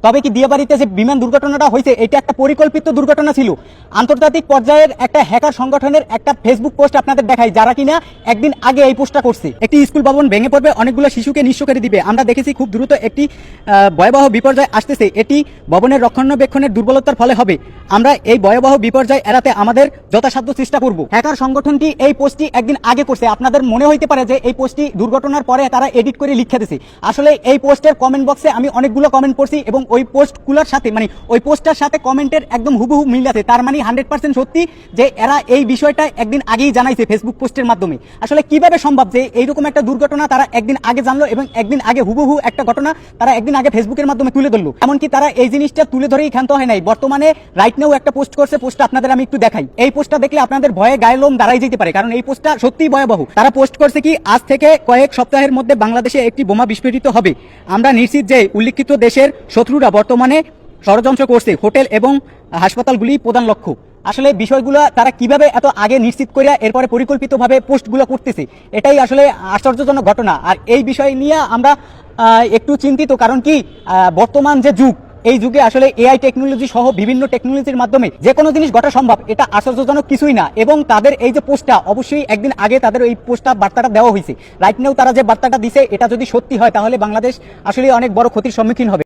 তবে কি দিয়াবাড়িতে যে বিমান দুর্ঘটনাটা হয়েছে এটা একটা পরিকল্পিত দুর্ঘটনা ছিল? আন্তর্জাতিক পর্যায়ের একটা হ্যাকার সংগঠনের একটা ফেসবুক পোস্ট আপনাদের দেখাই, যারা কিনা একদিন আগে এই পোস্টটা করছে। একটি স্কুল ভবন ভেঙে পড়বে, অনেকগুলো শিশুকে নিঃস্ব করে দিবে। আমরা দেখেছি খুব দ্রুত একটি ভয়াবহ বিপর্যয় আসতেছে, এটি ভবনের রক্ষণাবেক্ষণের দুর্বলতার ফলে হবে। আমরা এই ভয়াবহ বিপর্যয় এড়াতে আমাদের যথাসাধ্য চেষ্টা করব। হ্যাকার সংগঠনটি এই পোস্টটি একদিন আগে করছে। আপনাদের মনে হইতে পারে যে এই পোস্টটি দুর্ঘটনার পরে তারা এডিট করে লিখে দিয়েছে। আসলে এই পোস্টের কমেন্ট বক্সে আমি অনেকগুলো কমেন্ট করছি এবং ওই পোস্টগুলোর সাথে মানে ওই পোস্টটার সাথে কমেন্টের একদম হুবহু মিল আছে। তার মানে 100% সত্যি যে এরা এই বিষয়টা একদিন আগেই জানাইছে ফেসবুক পোস্টের মাধ্যমে। আসলে কিভাবে সম্ভব যে এইরকম একটা দুর্ঘটনা তারা একদিন আগে জানলো এবং একদিন আগে হুবহু একটা ঘটনা তারা একদিন আগে ফেসবুকের মাধ্যমে তুলে ধরলো? এমনকি তারা এই জিনিসটা তুলে ধরেই ক্ষান্ত হয় নাই, বর্তমানে রাইট নাও একটা পোস্ট করছে। পোস্টটা আপনাদের আমি একটু দেখাই। এই পোস্টটা দেখলে আপনাদের ভয়ে গায়ে লোম দাঁড়াই যেতে পারে, কারণ এই পোস্টটা সত্যিই ভয়াবহ। তারা পোস্ট করছে কি, আজ থেকে কয়েক সপ্তাহের মধ্যে বাংলাদেশে একটি বোমা বিস্ফোরিত হবে। আমরা নিশ্চিত যে উল্লিখিত দেশের শত্রুরা বর্তমানে ষড়যন্ত্র করছে। হোটেল এবং হাসপাতালগুলি প্রধান লক্ষ্য। আসলে বিষয়গুলো তারা কিভাবে এত আগে নিশ্চিত করে এরপরে পরিকল্পিতভাবে পোস্টগুলো করতেছে, এটাই আসলে আশ্চর্যজনক ঘটনা। আর এই বিষয় নিয়ে আমরা একটু চিন্তিত, কারণ কি বর্তমান যে যুগ, এই যুগে আসলে এআই টেকনোলজি সহ বিভিন্ন টেকনোলজির মাধ্যমে যে কোনো জিনিস ঘটা সম্ভব, এটা আশ্চর্যজনক কিছুই না। এবং তাদের এই যে পোস্টটা, অবশ্যই একদিন আগে তাদের এই পোস্টটা বার্তাটা দেওয়া হয়েছে। রাইট নাও তারা যে বার্তাটা দিছে, এটা যদি সত্যি হয় তাহলে বাংলাদেশ আসলে অনেক বড় ক্ষতির সম্মুখীন হবে।